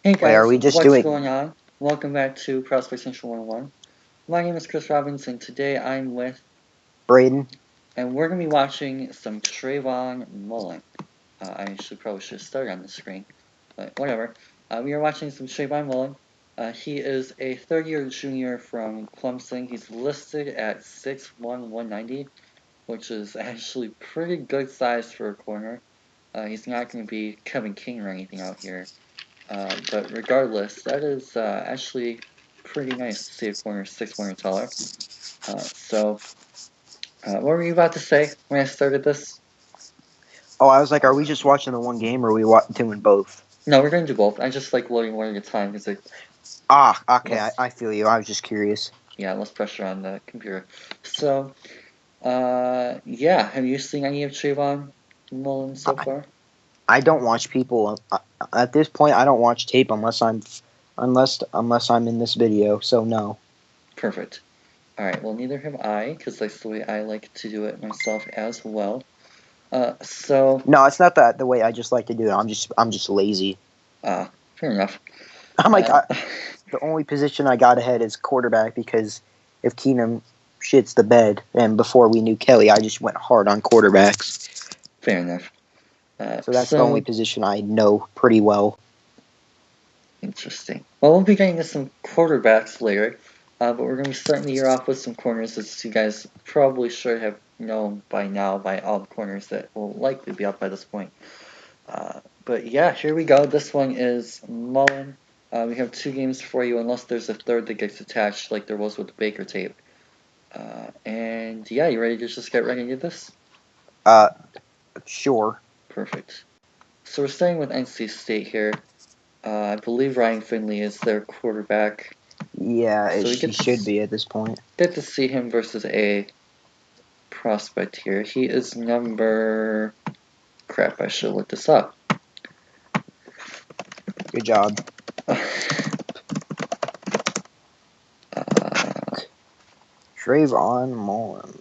Hey Wait, are guys, we just what's doing going on? Welcome back to Prospect Central 101. My name is Chris Robbins, and today I'm with, Braden? and we're going to be watching some Trayvon Mullen. I probably should start on the screen, but whatever. We are watching some Trayvon Mullen. He is a third-year junior from Clemson. He's listed at 6'1", 190, which is actually pretty good size for a corner. He's not going to be Kevin King or anything out here. But regardless, that is actually pretty nice to see a corner 6'1" or taller. What were you about to say when I started this? Oh, I was like, are we just watching the one game or are we doing both? No, we're going to do both. I just like loading one at a time because it Okay, less, I feel you. I was just curious. yeah, less pressure on the computer. So, yeah, have you seen any of Trayvon Mullen so I, far? I don't watch people at this point. I don't watch tape unless I'm in this video. So no. Perfect. All right, well, neither have I because that's the way I like to do it myself as well. So, No, it's not that the way I just like to do it. I'm just lazy. fair enough. I'm like Uh, the only position I got ahead is quarterback because if Keenum shits the bed, and before we knew Kelly, I just went hard on quarterbacks. fair enough. So that's the only So position I know pretty well. interesting. Well, we'll be getting to some quarterbacks later, but we're going to be starting the year off with some corners, as you guys probably should have known by now by all the corners that will likely be up by this point. But yeah, here we go. This one is Mullen. We have two games for you, unless there's a third that gets attached, like there was with the Baker tape. And yeah, you ready to just get ready to do this? Sure. Perfect. So we're starting with NC State here. I believe Ryan Finley is their quarterback. Yeah, So we he should be at this point. get to see him versus a prospect here. He is number... Crap, I should look this up. Good job. Trayvon Mullen.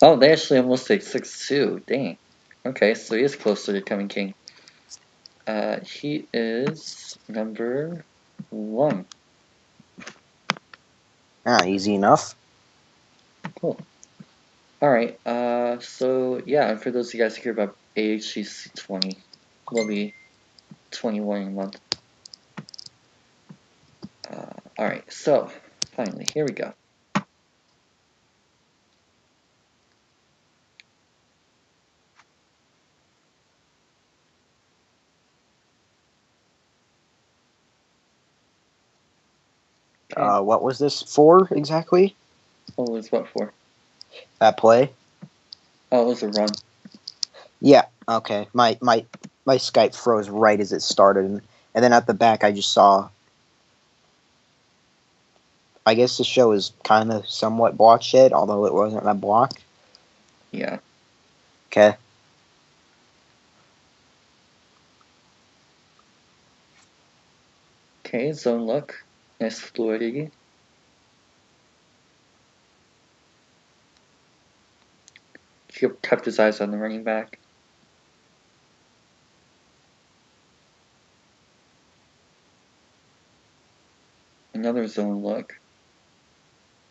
Oh, they actually almost say 6'2". Dang. Okay, so he is closer to Kevin King. He is number 1. Easy enough. Cool. Alright, so yeah, for those of you guys who care about age, he's 20. Will be 21 in a month. Alright, so, finally, here we go. Okay. What was this for exactly? What was what for? That play? Oh, it was a run. Yeah. Okay. My Skype froze right as it started, and then at the back I just saw. I guess the show is kind of somewhat block shed, although it wasn't a block. Yeah. Okay. Okay, zone look. Nice fluidity. He kept his eyes on the running back. Another zone look.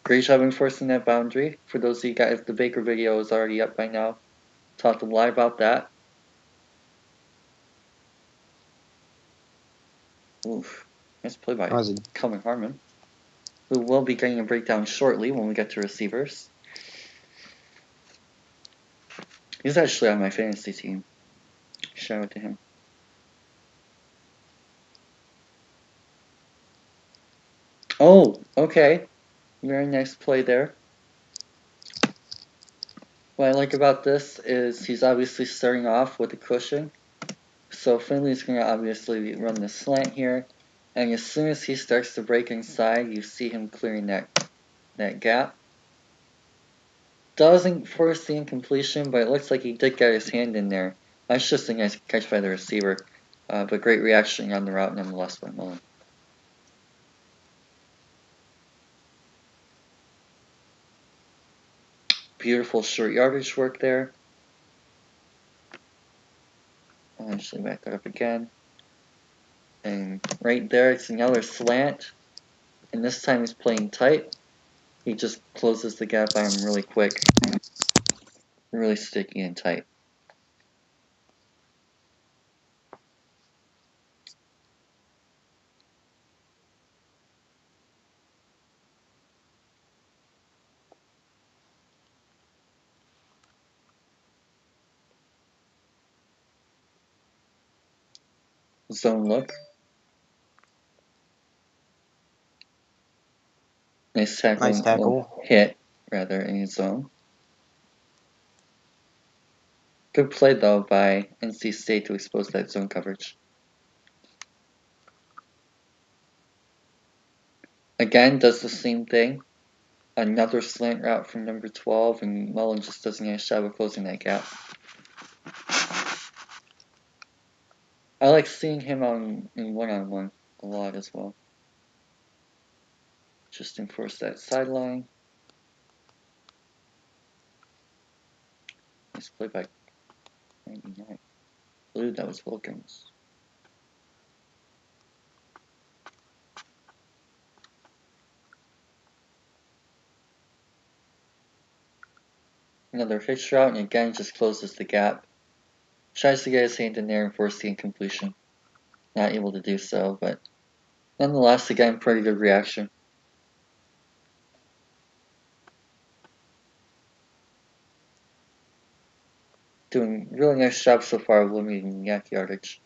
Great job enforcing that boundary. For those of you guys, the Baker video is already up by now. Talked a lot about that. Oof. Nice play by Kelvin Harmon, who will be getting a breakdown shortly when we get to receivers. He's actually on my fantasy team. Shout out to him. Oh, okay. Very nice play there. What I like about this is he's obviously starting off with a cushion. So Finley's going to obviously run the slant here. And as soon as he starts to break inside, you see him clearing that gap. Doesn't force the incompletion, but it looks like he did get his hand in there. That's just a nice catch by the receiver. But great reaction on the route nonetheless by Mullen. Beautiful short yardage work there. I'll actually back that up again. And right there, it's another slant. And this time he's playing tight. He just closes the gap on him really quick. Really sticky and tight. Zone look. Nice tackle. Nice tackle. Well, hit, rather, in his zone. Good play, though, by NC State to expose that zone coverage. Again, does the same thing. Another slant route from number 12, and Mullen just doesn't get a shot of closing that gap. I like seeing him in one-on-one a lot as well. Just enforce that sideline. Nice play by 99. I believe that was Wilkins. Another hitch route, and again just closes the gap. Tries to get his hand in there and force the incompletion. Not able to do so, but nonetheless, again, pretty good reaction. Doing really nice job so far of limiting yak yardage.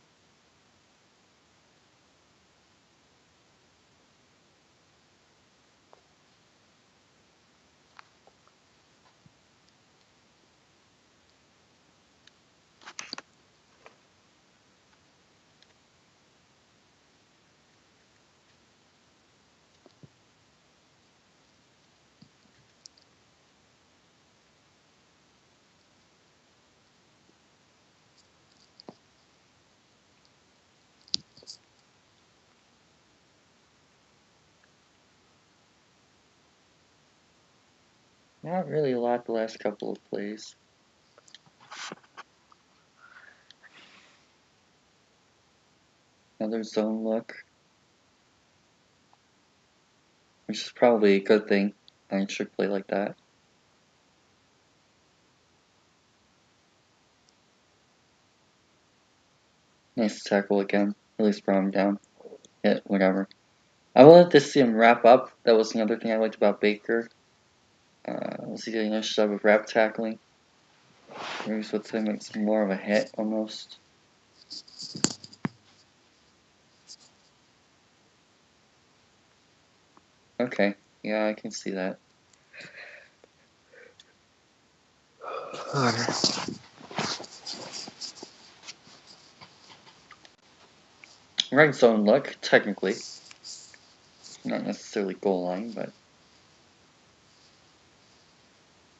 Not really a lot the last couple of plays. Another zone look, which is probably a good thing on a trick play like that. Nice tackle again. Really brought him down. Hit, whatever. I wanted to see him wrap up. That was another thing I liked about Baker. Was he doing a nice job of wrap tackling? Maybe would say it's more of a hit almost. Okay, yeah, I can see that. Right zone look, technically. Not necessarily goal line, but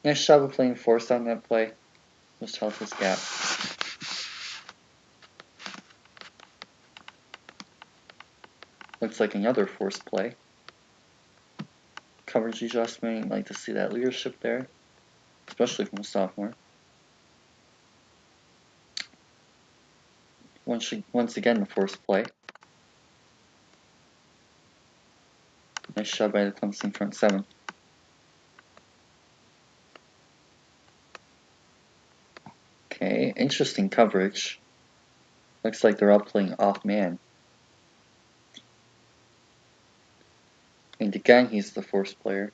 nice job of playing force on that play. Just help his gap. Looks like another force play. Coverage adjustment, like to see that leadership there, especially from a sophomore. Once again, the force play. Nice shot by the Clemson front seven. Okay, interesting coverage. Looks like they're all playing off man. And again, he's the force player.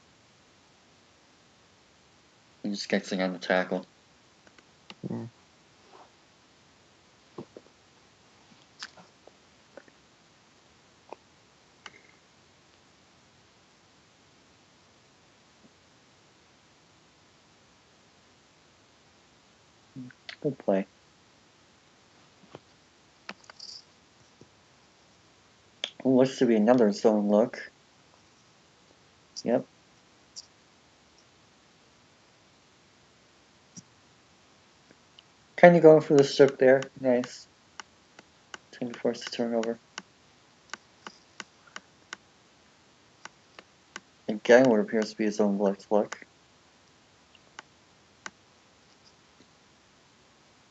He just gets it on the tackle. Good play. Oh, looks to be another zone look. Yep. Kind of going for the strip there. Nice. Trying to force the turnover. Again, what appears to be a zone blitz look.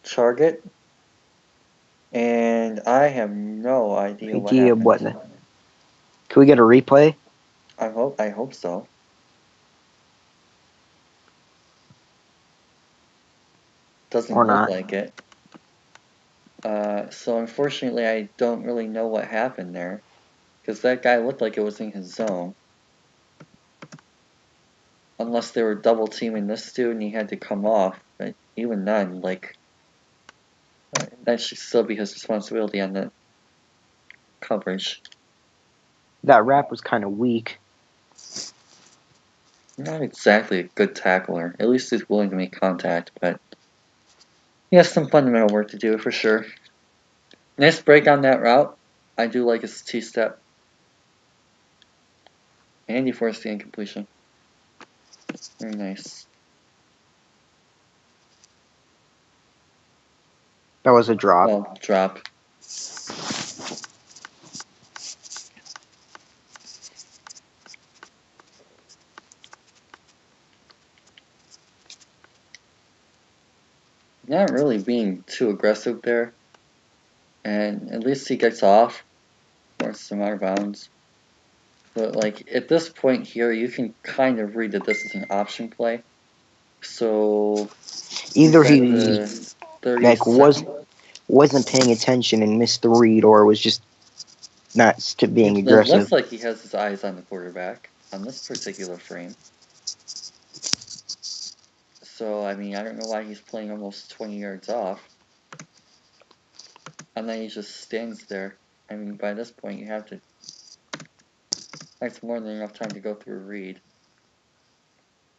Target. And And I have no idea what idea happened. what. Can we get a replay? I hope so. Doesn't Or look not. like it. So unfortunately, I don't really know what happened there, because that guy looked like it was in his zone. Unless they were double teaming this dude and he had to come off, but even then, like, that should still be his responsibility on the coverage. That rap was kind of weak. Not exactly a good tackler. At least he's willing to make contact, but he has some fundamental work to do for sure. Nice break on that route. I do like his T-step. And he forced the incompletion. Very nice. That was a drop. Well, drop. Not really being too aggressive there. And at least he gets off. Forces him out of bounds. But, like, at this point here, you can kind of read that this is an option play. So, Either he's at he the 30 like wasn't paying attention and missed the read, or was just not being It aggressive. looks like he has his eyes on the quarterback on this particular frame. So, I mean, I don't know why he's playing almost 20 yards off. And then he just stands there. I mean, by this point, you have to... That's more than enough time to go through a read.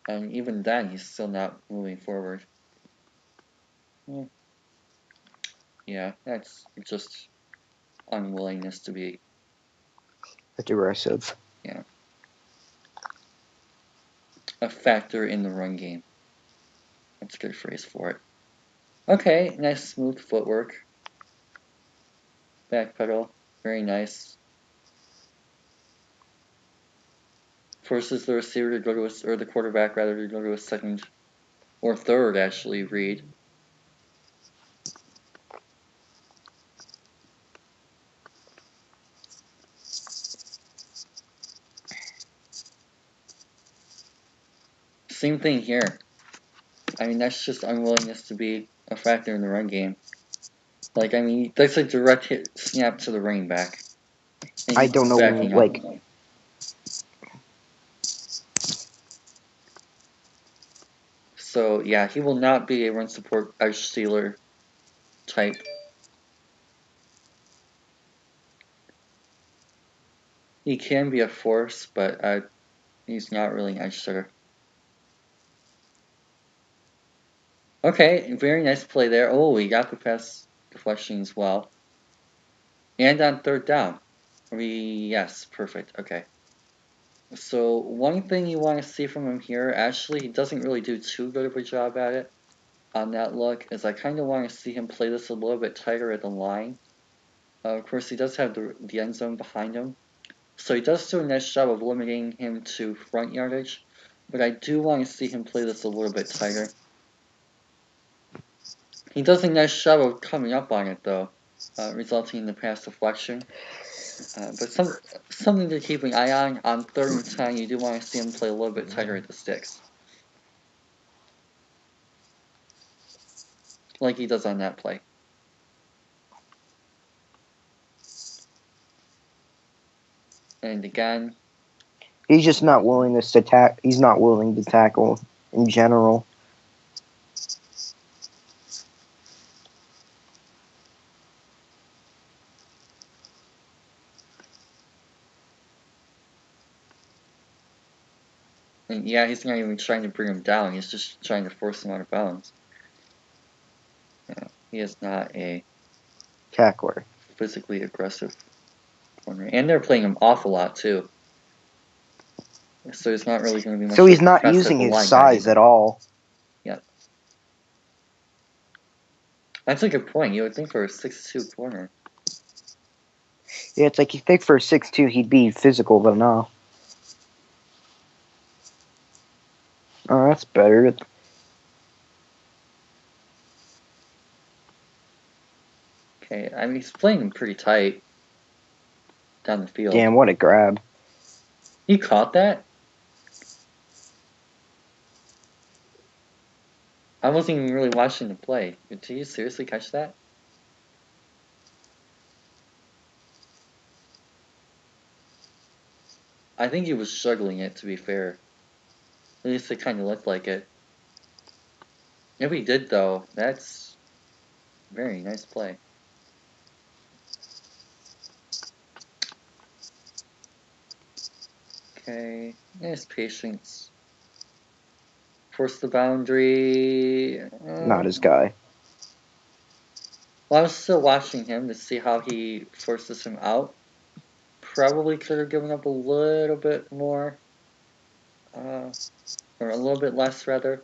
And even then, he's still not moving forward. Yeah, that's just unwillingness to be... aggressive. Yeah. A factor in the run game. That's a good phrase for it. Okay, nice smooth footwork. Back pedal, very nice. Forces the receiver to go to or the quarterback rather, to go to a second or third actually read. Same thing here. I mean, that's just unwillingness to be a factor in the run game. Like, I mean, that's a direct hit snap to the running back. I don't know, like... So, yeah, he will not be a run support edge stealer type. He can be a force, but he's not really an edge stealer. Okay, very nice play there. Oh, he got the pass deflection as well. And on third down. Yes, perfect. Okay. So one thing you want to see from him here, actually, he doesn't really do too good of a job at it on that look, is I kind of want to see him play this a little bit tighter at the line. Of course, he does have the end zone behind him. So he does do a nice job of limiting him to front yardage, but I do want to see him play this a little bit tighter. He does a nice job of coming up on it, though, resulting in the pass deflection. But something to keep an eye on third and 10, you do want to see him play a little bit tighter at the sticks. Like he does on that play. And again, he's just not willing to he's not willing to tackle in general. and yeah, he's not even trying to bring him down, he's just trying to force him out of bounds. Yeah, he is not a tackler, physically aggressive corner. And they're playing him off a lot, too. So he's not really going to be much. So he's not using his size at all. Yep. That's a good point. You would think for a 6'2" corner. Yeah, it's like you think for a 6'2" he'd be physical, but no. Oh, that's better. Okay, I mean, he's playing him pretty tight down the field. Damn, what a grab. He caught that? I wasn't even really watching the play. Did you seriously catch that? I think he was struggling it, to be fair. At least it kind of looked like it. If he did, though, that's very nice play. Okay, nice patience. Force the boundary. Not his guy. Well, I was still watching him to see how he forces him out. Probably could have given up a little bit more. Or a little bit less, rather,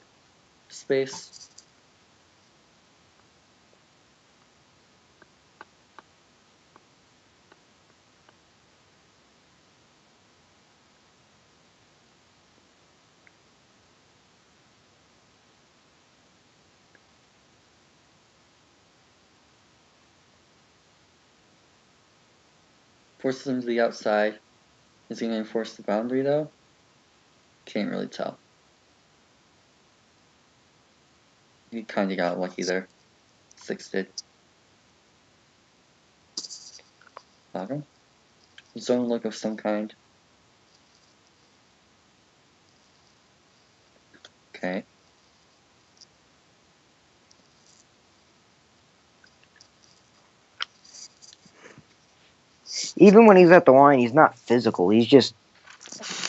space. Forces him to the outside. Is he going to force the boundary, though? Can't really tell. He kind of got lucky there. 6 did. Bottom. Zone look of some kind. Okay. Even when he's at the line, he's not physical. He's just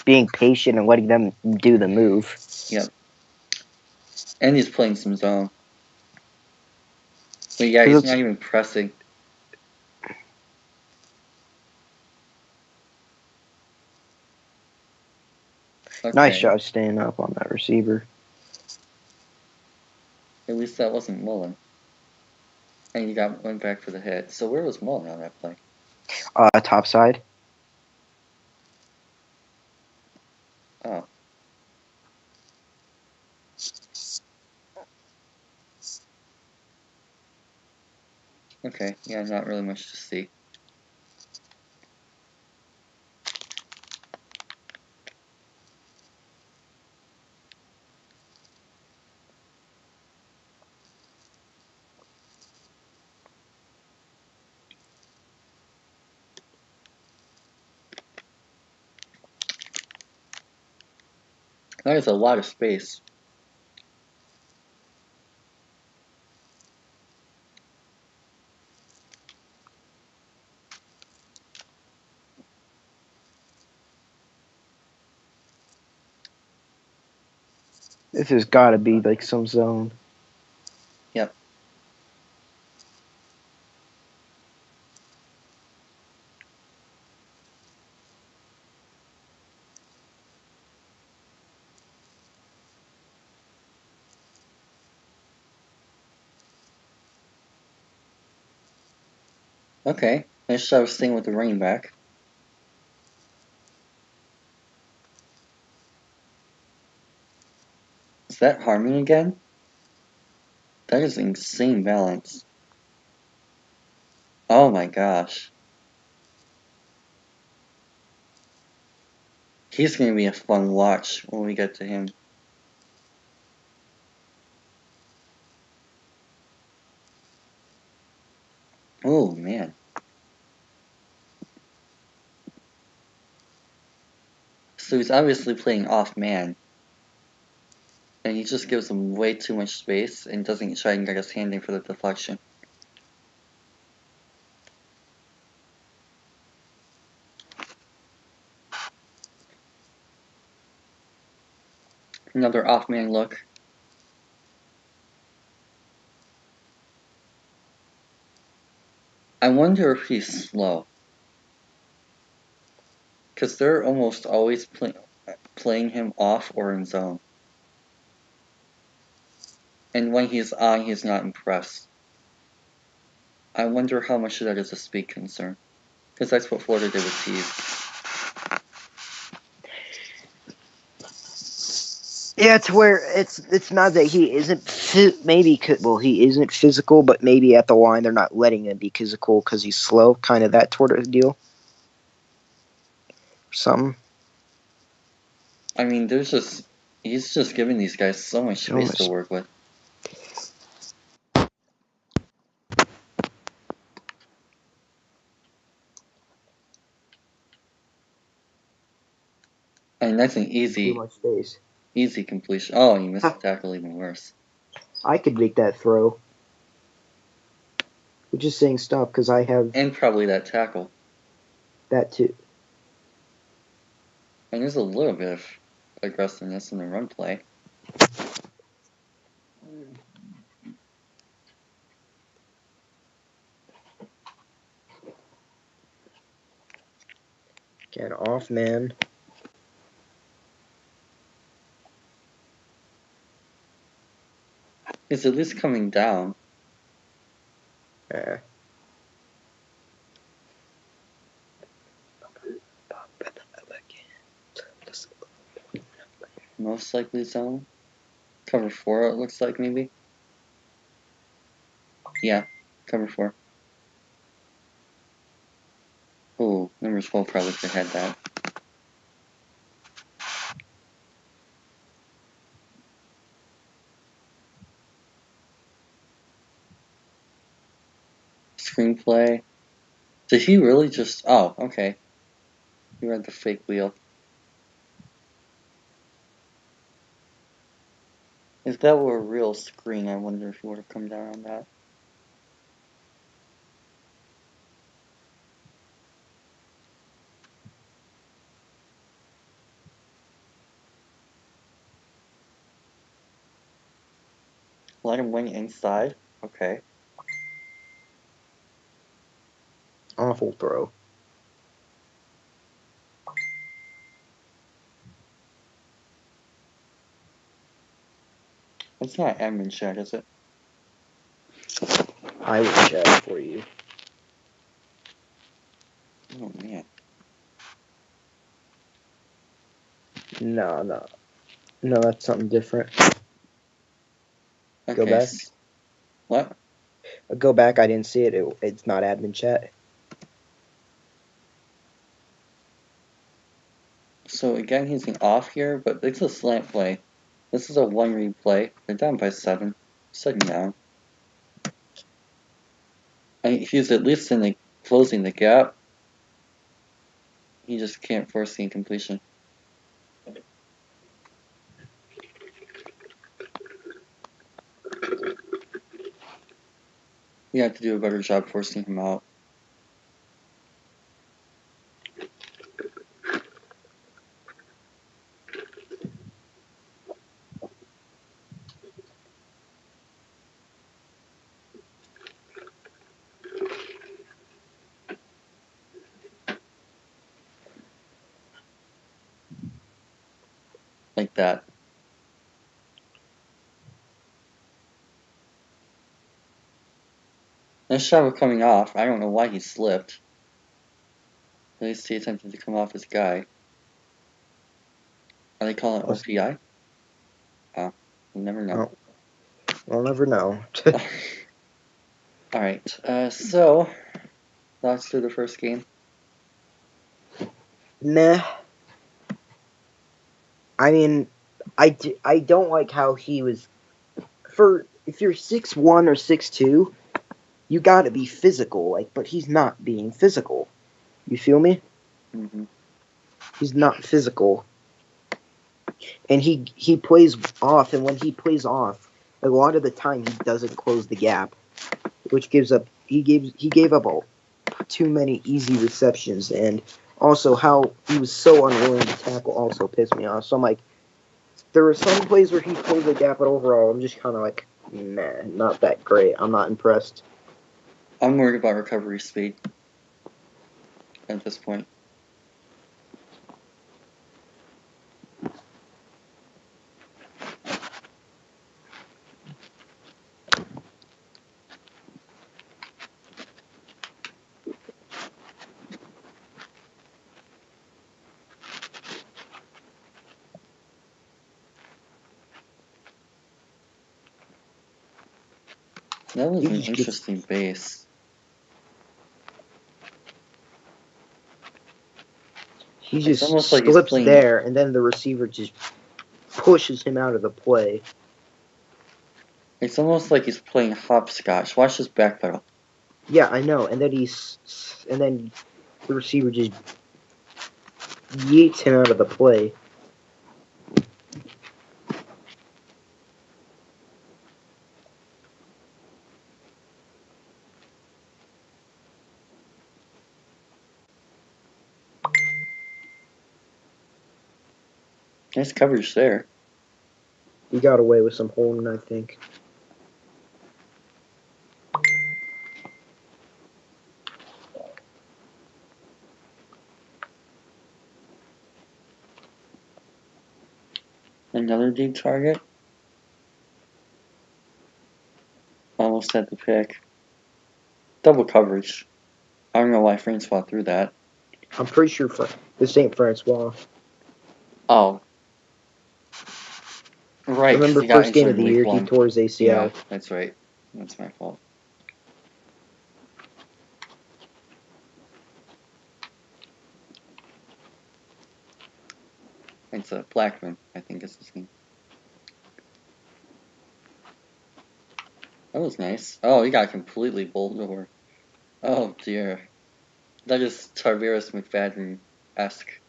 being patient and letting them do the move. Yep. And he's playing some zone. But yeah, he's not even pressing. Okay. Nice job staying up on that receiver. At least that wasn't Mullen. And you went back for the hit. So where was Mullen on that play? Top side. Oh. Okay, yeah, not really much to see. That is a lot of space. This has got to be like some zone. Yep. Okay, nice job staying with the running back. Is that Harmon again? That is insane balance. Oh my gosh. He's going to be a fun watch when we get to him. Oh man. So he's obviously playing off man. And he just gives him way too much space and doesn't try and get his hand in for the deflection. Another off man look. I wonder if he's slow. Because they're almost always playing him off or in zone. And when he's on, he's not impressed. I wonder how much of that is a speed concern. Because that's what Florida did with Tees. Yeah, it's where it's not that he isn't he isn't physical, but maybe at the line they're not letting him be physical because he's slow, kind of that sort of deal. Something. I mean, he's just giving these guys so much space to work with. And that's an Too much space. Easy completion. Oh, you missed the tackle, even worse. I could make that throw. We're just saying stop because I have. And probably that tackle. That too. And there's a little bit of aggressiveness in the run play. Get off, man. He's at least coming down. Yeah. Most likely zone. Cover 4, it looks like, maybe. Yeah, cover 4. Oh, number 12 probably could have had that. Screenplay. Did he really just... Oh, okay. He read the fake wheel. If that were a real screen, I wonder if he would have come down on that. Let him wing inside? Okay. Awful throw. It's not admin chat, is it? I will chat for you. Oh, man. No, that's something different. Okay. Go back. What? Go back. I didn't see it. It's not admin chat. So again, he's an off here, but it's a slant play. This is a 1-read play. They're down by 7. Second down. He's at least in the closing the gap. He just can't force the incompletion. You have to do a better job forcing him out. Like that. Nice shot of coming off. I don't know why he slipped. At least he attempted to come off his guy. Are they calling it OPI? Oh, we'll never know. Oh. We'll never know. Alright, so, thoughts to the first game? Nah. I mean, I don't like how he was. If you're 6'1" or 6'2", you gotta be physical. But he's not being physical. You feel me? Mm-hmm. He's not physical. And he plays off, and when he plays off, a lot of the time he doesn't close the gap, which he gave up too many easy receptions, and also how he was so unwilling to tackle also pissed me off. So I'm like, there were some plays where he closed the gap, but overall I'm just kind of like, nah, not that great. I'm not impressed. I'm worried about recovery speed at this point. That was He an just gets- interesting base. He It's just almost like he's slips playing- there, and then the receiver just pushes him out of the play. It's almost like he's playing hopscotch. Watch his back pedal. Yeah, I know. And then the receiver just yeets him out of the play. Nice coverage there. He got away with some holding, I think. Another deep target. Almost had the pick. Double coverage. I don't know why Francois threw that. I'm pretty sure this ain't Francois. Oh. Right. Remember, he got first game of injured the in year, week he 1. tore his ACL. Yeah, that's right. That's my fault. It's a Blackman, I think is his name. That was nice. Oh, he got completely bowled over. Oh dear. That is Tarveris McFadden-esque.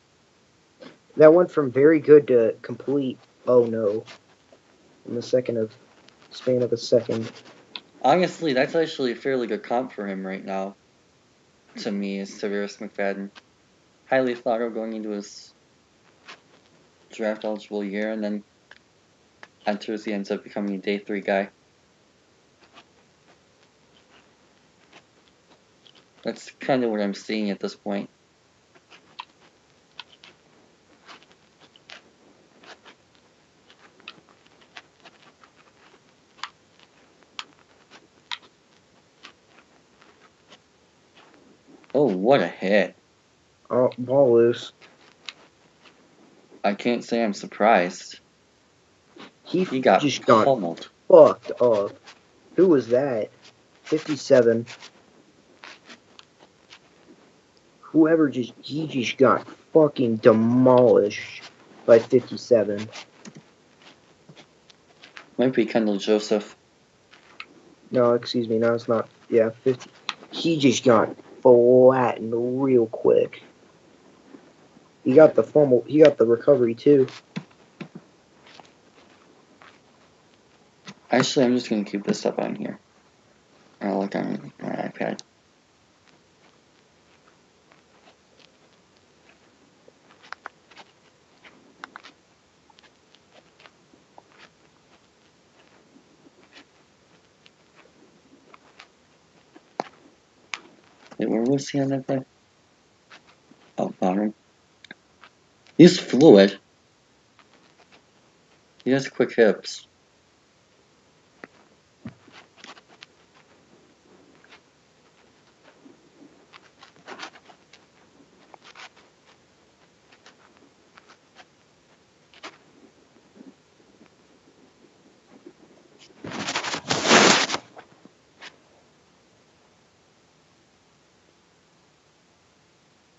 That went from very good to complete. Oh no! In the span of a second. Honestly, that's actually a fairly good comp for him right now. To me, is Tarveris McFadden. Highly thought of going into his draft eligible year, and then he ends up becoming a day 3 guy. That's kind of what I'm seeing at this point. Oh, what a hit. Oh, ball loose. I can't say I'm surprised. He got just got pummeled. fucked up. Who was that? 57. He just got fucking demolished by 57. Might be Kendall Joseph. No, excuse me, no, it's not. Yeah, 50. He just got flattened real quick. He got the fumble. He got the recovery too. Actually, I'm just going to keep this up on here. I'll look on my iPad. Wait, where was he on that play? Oh, bottom. He's fluid. He has quick hips.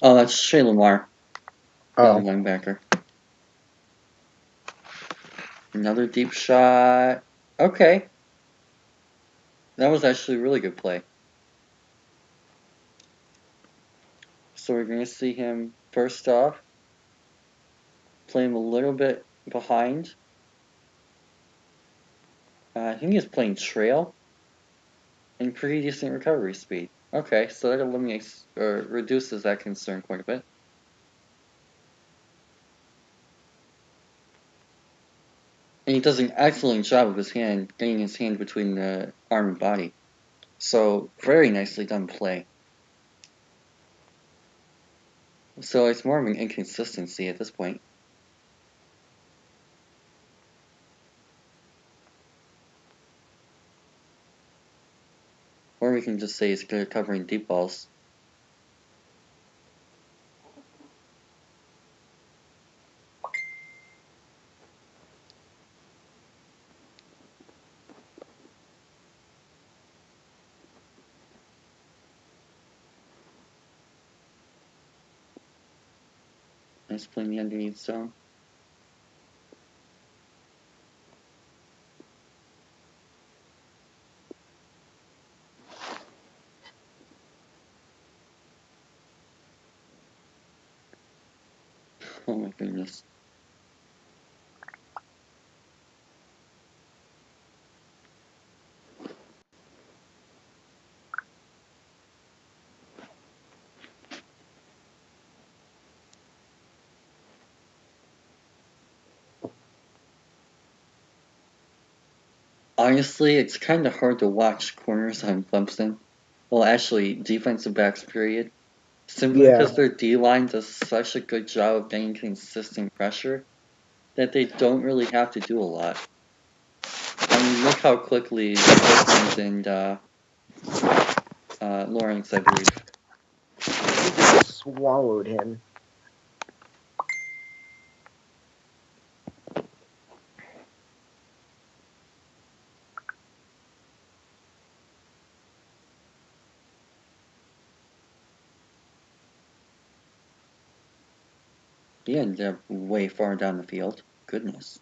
Oh, that's Trey Lamar. The Oh, linebacker. Another deep shot. Okay. That was actually a really good play. So we're going to see him, first off, play him a little bit behind. I think he's playing trail and pretty decent recovery speed. Okay, so that eliminates or reduces that concern quite a bit. And he does an excellent job of his hand, getting his hand between the arm and body. So, very nicely done play. So it's more of an inconsistency at this point. Or we can just say he's good at covering deep balls. is playing the underneath zone. Oh my goodness. Honestly, it's kind of hard to watch corners on Clemson. Well, actually, defensive backs, period. Simply because their D-line does such a good job of getting consistent pressure that they don't really have to do a lot. I mean, look how quickly Culbertson and Lawrence, I believe. He just swallowed him. He ended up way far down the field. Goodness.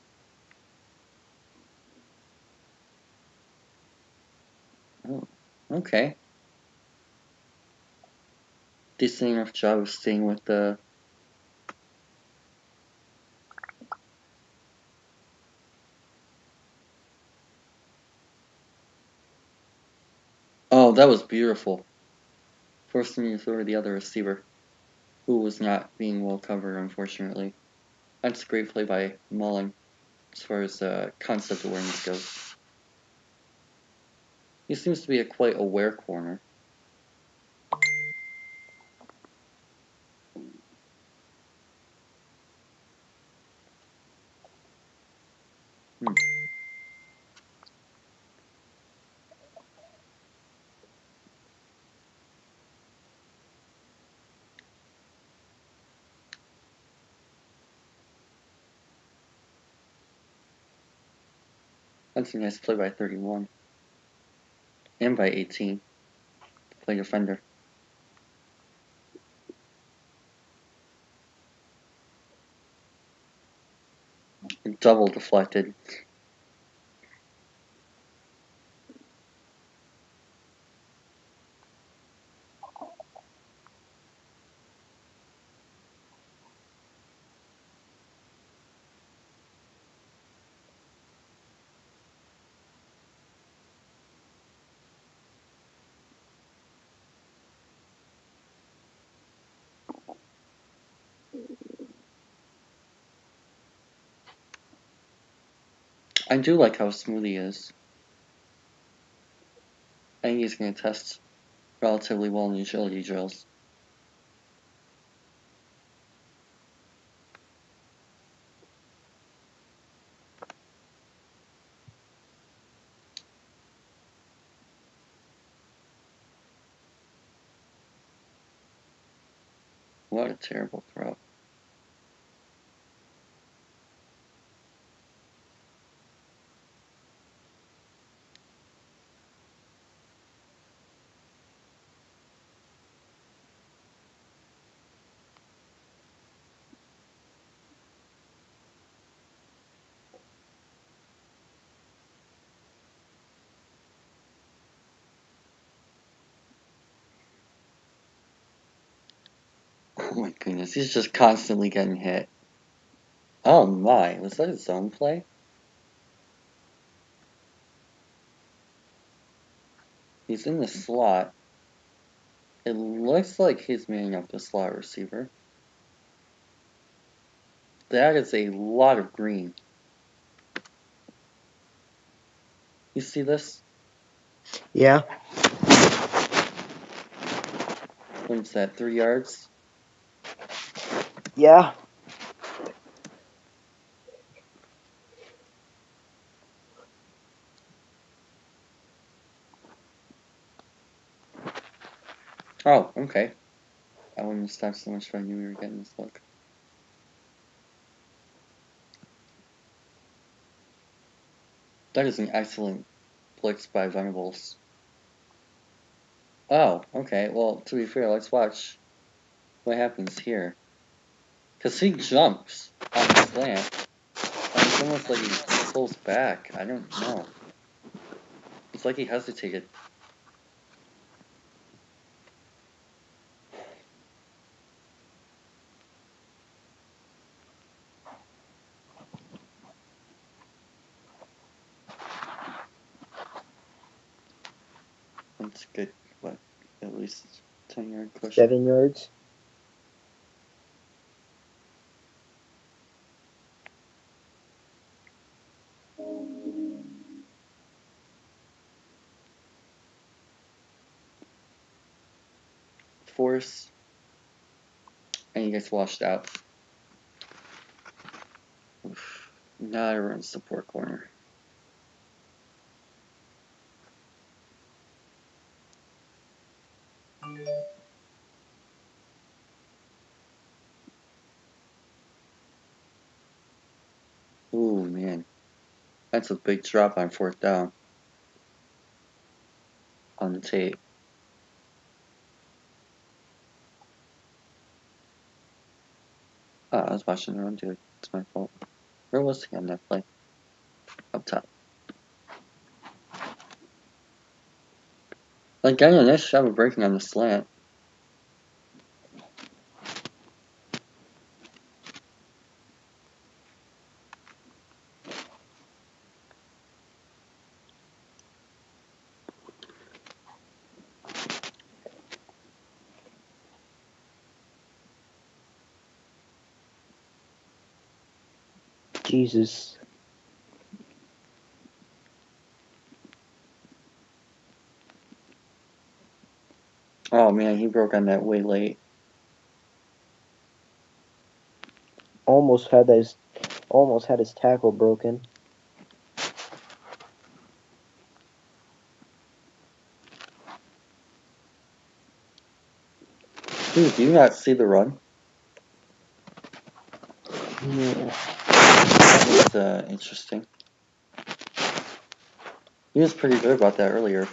Oh, okay. Decent enough job of staying with the... Oh, that was beautiful. Forcing me to throw to the other receiver, who was not being well covered, unfortunately. That's a great play by Mullen, as far as concept awareness goes. He seems to be a quite aware corner. That's a nice play by 31. And by 18. Play defender. Double deflected. I do like how smooth he is. I think he's going to test relatively well in agility drills. What a terrible throw. Oh my goodness, he's just constantly getting hit. Oh my, was that a zone play? He's in the slot. It looks like he's manning up the slot receiver. That is a lot of green. You see this? Yeah. What is that, 3 yards? Yeah. Oh, okay. I wouldn't have stopped so much if I knew we were getting this look. That is an excellent blitz by Venables. Oh, okay. Well, to be fair, let's watch what happens here. Because he jumps on the slant. It's almost like he pulls back. I don't know. It's like he hesitated. That's good. What? At least 10-yard push. 7 yards. Force. And he gets washed out. Oof. Not a run support corner. Ooh, man. That's a big drop on 4th down. On the tape. Oh, I was watching the run, dude. It's my fault. Where was he on that play? Up top. Like, I did a nice job of breaking on the slant. Jesus. Oh, man, he broke on that way late. Almost had his tackle broken. Dude, do you not see the run? Yeah. That was interesting. He was pretty good about that earlier.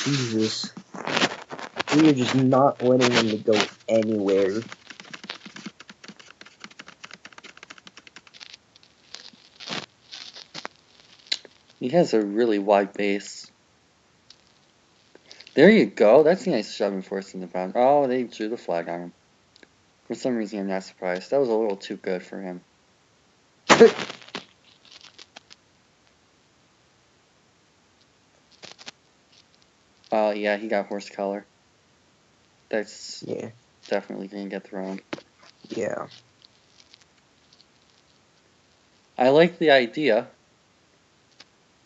Jesus. We are just not letting him to go anywhere. He has a really wide base. There you go. That's a nice shove and force in the bound. Oh, they drew the flag on him. For some reason, I'm not surprised. That was a little too good for him. Oh, yeah, he got horse collar. That's definitely going to get thrown. Yeah. I like the idea.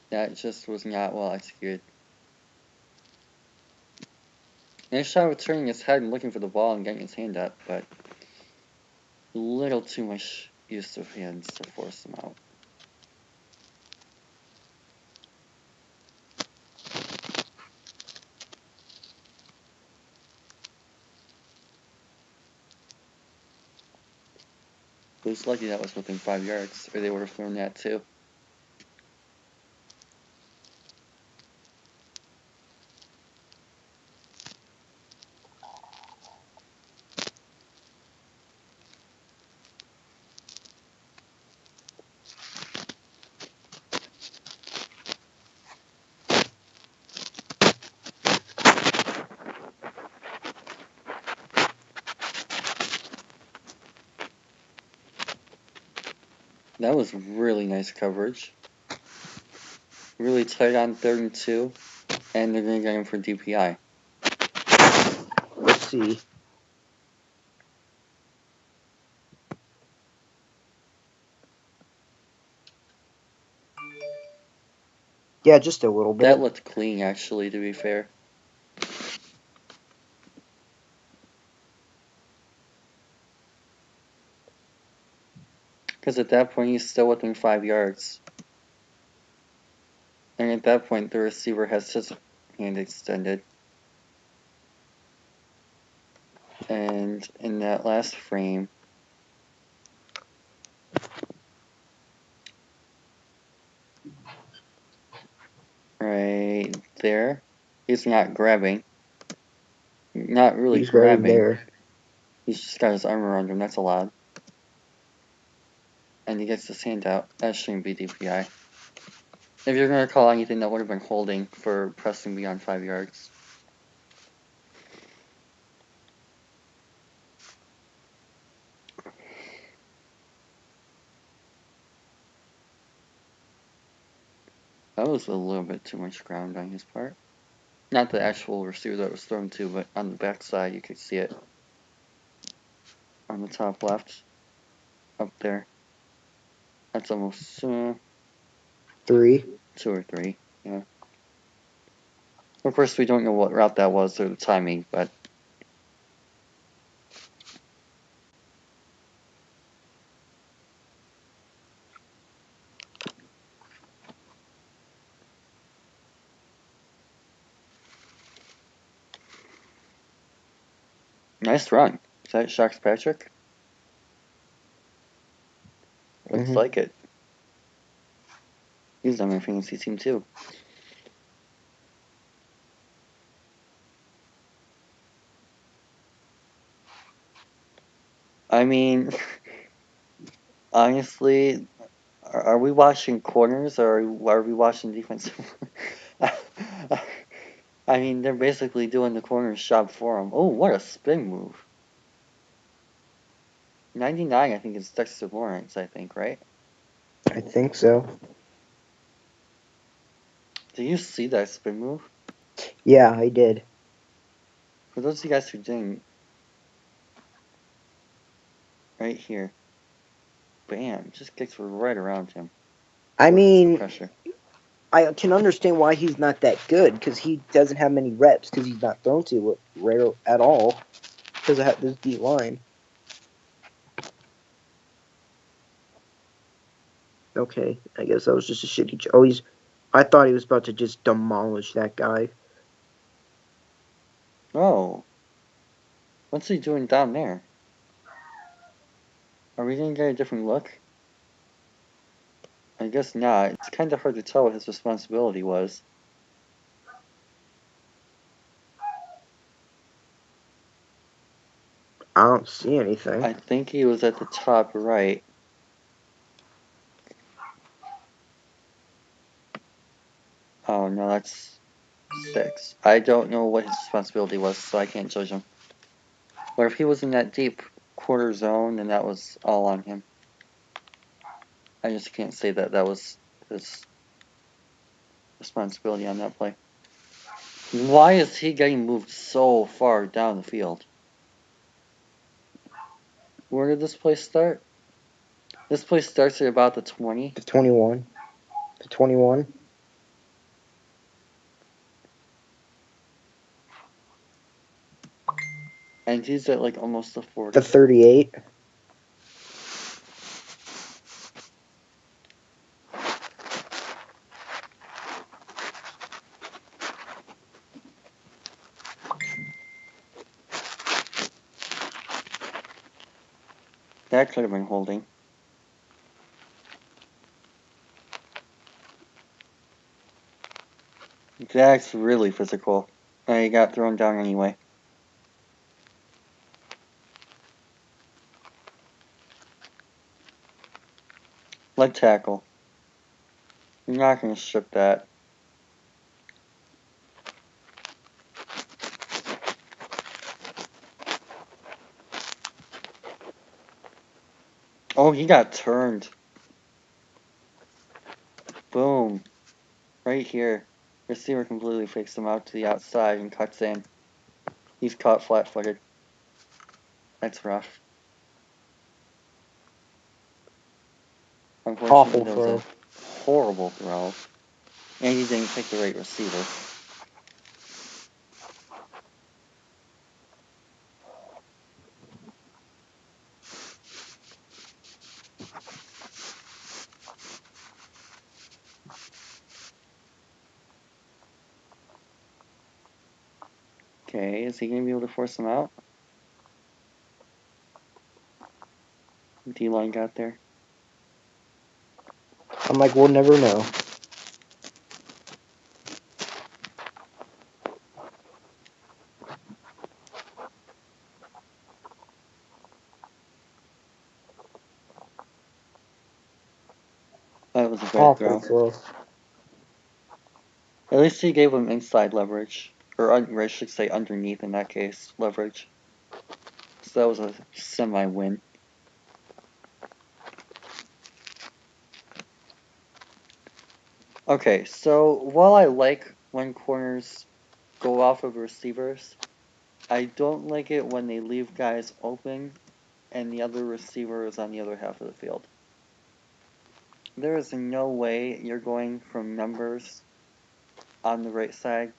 That just was not well executed. Nice shot of turning his head and looking for the ball and getting his hand up, but a little too much use of hands to force him out. It was lucky that was within 5 yards, or they would have thrown that too. That was really nice coverage. Really tight on 3rd and 2, and they're going to get him for DPI. Let's see. Yeah, just a little bit. That looked clean, actually, to be fair. Because at that point, he's still within 5 yards. And at that point, the receiver has his hand extended. And in that last frame, right there. He's not grabbing. Not really He's grabbing grabbing. there. He's just got his arm around him. That's allowed. And he gets his hand out. That shouldn't be DPI. If you're going to call anything, that would have been holding for pressing beyond 5 yards. That was a little bit too much ground on his part. Not the actual receiver that was thrown to, but on the backside you could see it. On the top left. Up there. That's almost 3. 2 or 3. Yeah. Of course, we don't know what route that was or the timing, but nice run. Is that Shocks Patrick? Looks like it. He's on my fantasy team too. I mean, honestly, are we watching corners or are we watching defensive? I mean, they're basically doing the corner's job for him. Oh, what a spin move. 99, I think, is Dexter Lawrence, I think, right? I think so. Do you see that spin move? Yeah, I did. For those of you guys who didn't, right here. Bam, just kicks right around him. I mean, pressure. I can understand why he's not that good, because he doesn't have many reps, because he's not thrown to it right at all, because of this D line. Okay, I guess that was just a shitty. I thought he was about to just demolish that guy. Oh. What's he doing down there? Are we gonna get a different look? I guess not. It's kind of hard to tell what his responsibility was. I don't see anything. I think he was at the top right. Oh, no, that's 6. I don't know what his responsibility was, so I can't judge him. But if he was in that deep quarter zone, then that was all on him. I just can't say that that was his responsibility on that play. Why is he getting moved so far down the field? Where did this play start? This play starts at about the 20. The 21. The 21. And he's at like almost the 40. The 38. That could have been holding. That's really physical. And he got thrown down anyway. Leg tackle. You're not going to strip that. Oh, he got turned. Boom. Right here. Receiver completely fakes him out to the outside and cuts in. He's caught flat-footed. That's rough. Unfortunately, that was a horrible throw. And he didn't pick the right receiver. Okay, is he going to be able to force him out? D-line got there. I'm like, we'll never know. That was a bad Awful throw. throw. At least he gave him inside leverage. Or I should say underneath in that case, leverage. So that was a semi-win. Okay, so while I like when corners go off of receivers, I don't like it when they leave guys open and the other receiver is on the other half of the field. There is no way you're going from numbers on the right side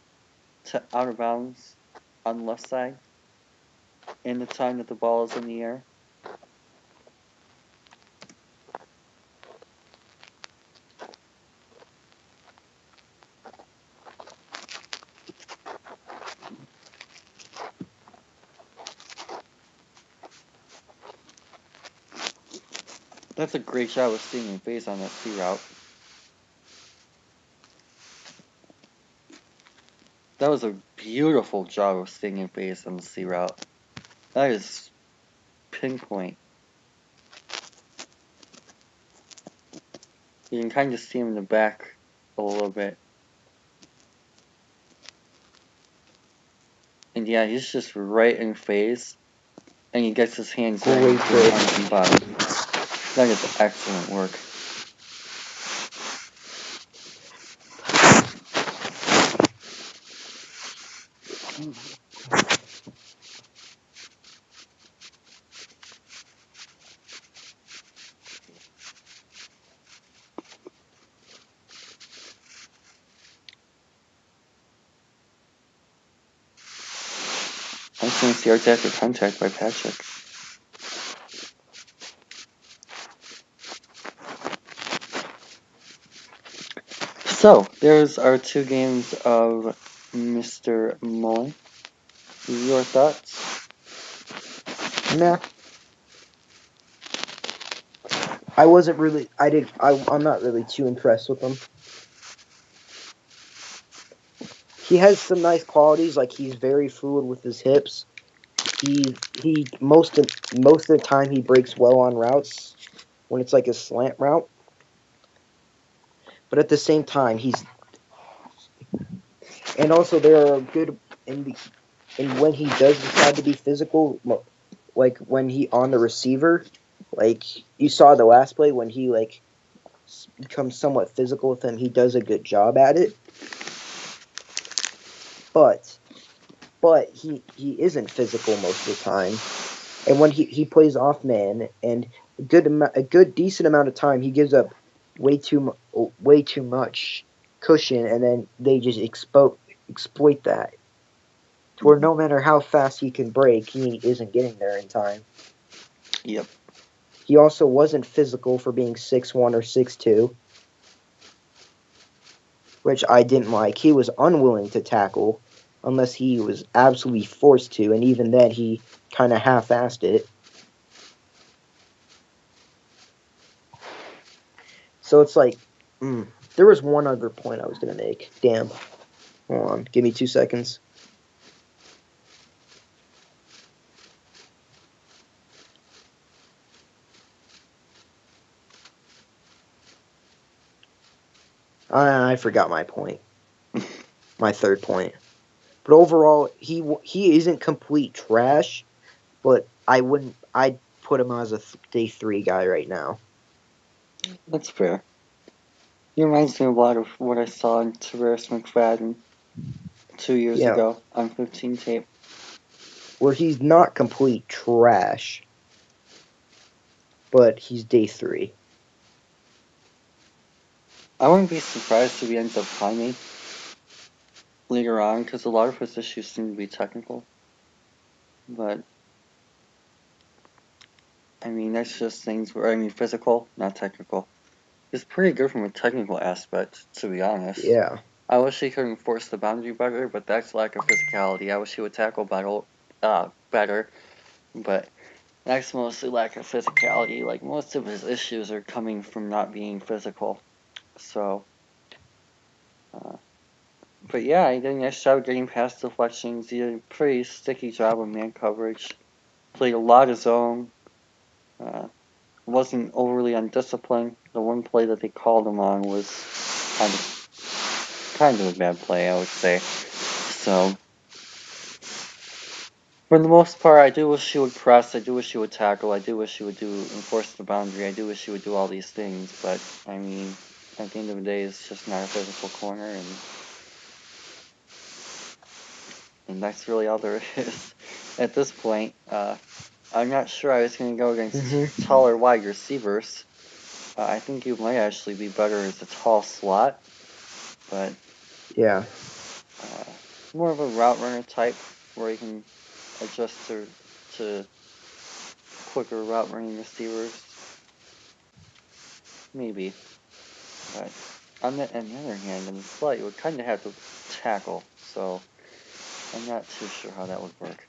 to out of bounds on the left side in the time that the ball is in the air. That's a great job of staying in phase on that C route. That was a beautiful job of staying in phase on the C route. That is pinpoint. You can kind of see him in the back a little bit. And yeah, he's just right in phase. And he gets his hands right on the bottom. That is excellent work. Excellent yards after contact by Patrick. So, there's our 2 games of Mr. Mullen. Your thoughts? Nah. I'm not really too impressed with him. He has some nice qualities, like he's very fluid with his hips. He most of the time he breaks well on routes when it's like a slant route. But at the same time, and also there are good and when he does decide to be physical, like when he on the receiver, like you saw the last play when he like becomes somewhat physical with him, he does a good job at it. But he isn't physical most of the time. And when he plays off man and a good decent amount of time, he gives up way too much cushion, and then they just exploit that. To where no matter how fast he can break, he isn't getting there in time. Yep. He also wasn't physical for being 6'1" or 6'2", which I didn't like. He was unwilling to tackle unless he was absolutely forced to, and even then he kind of half-assed it. So it's like, there was one other point I was going to make. Damn. Hold on. Give me 2 seconds. I forgot my point. My third point. But overall, he isn't complete trash, but I'd put him as a day 3 guy right now. That's fair. He reminds me a lot of what I saw in Tavares McFadden 2 years ago on 15 tape. Where he's not complete trash, but he's day 3. I wouldn't be surprised if he ends up climbing later on, because a lot of his issues seem to be technical. But, I mean, that's just things where, physical, not technical. He's pretty good from a technical aspect, to be honest. Yeah. I wish he could enforce the boundary better, but that's lack of physicality. I wish he would tackle better, but that's mostly lack of physicality. Like, most of his issues are coming from not being physical. So, but yeah, he did a nice job getting past deflections. He did a pretty sticky job of man coverage. Played a lot of zone. Wasn't overly undisciplined. the one play that they called him on was kind of a bad play, I would say. So, for the most part, I do wish he would press, I do wish he would tackle, I do wish he would enforce the boundary, I do wish he would do all these things, but, I mean, at the end of the day, it's just not a physical corner, and that's really all there is. At this point, I'm not sure I was going to go against taller wide receivers. I think you might actually be better as a tall slot, but Yeah. More of a route runner type where you can adjust to quicker route running receivers. Maybe. But on the other hand, in the slot, you would kind of have to tackle, so I'm not too sure how that would work.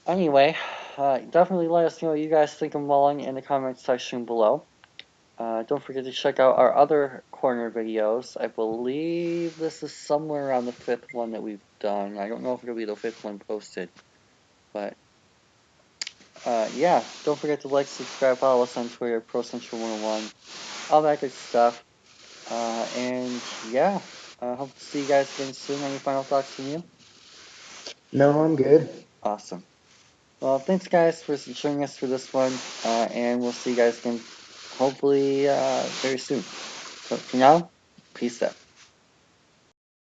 Anyway, definitely let us know what you guys think of Mullen in the comments section below. Don't forget to check out our other corner videos. I believe this is somewhere around the 5th one that we've done. I don't know if it'll be the 5th one posted. But, yeah, don't forget to like, subscribe, follow us on Twitter, ProCentral101, all that good stuff. And, yeah, hope to see you guys again soon. Any final thoughts from you? No, I'm good. Awesome. Well, thanks, guys, for joining us for this one, and we'll see you guys again, hopefully, very soon. So, for now, peace out.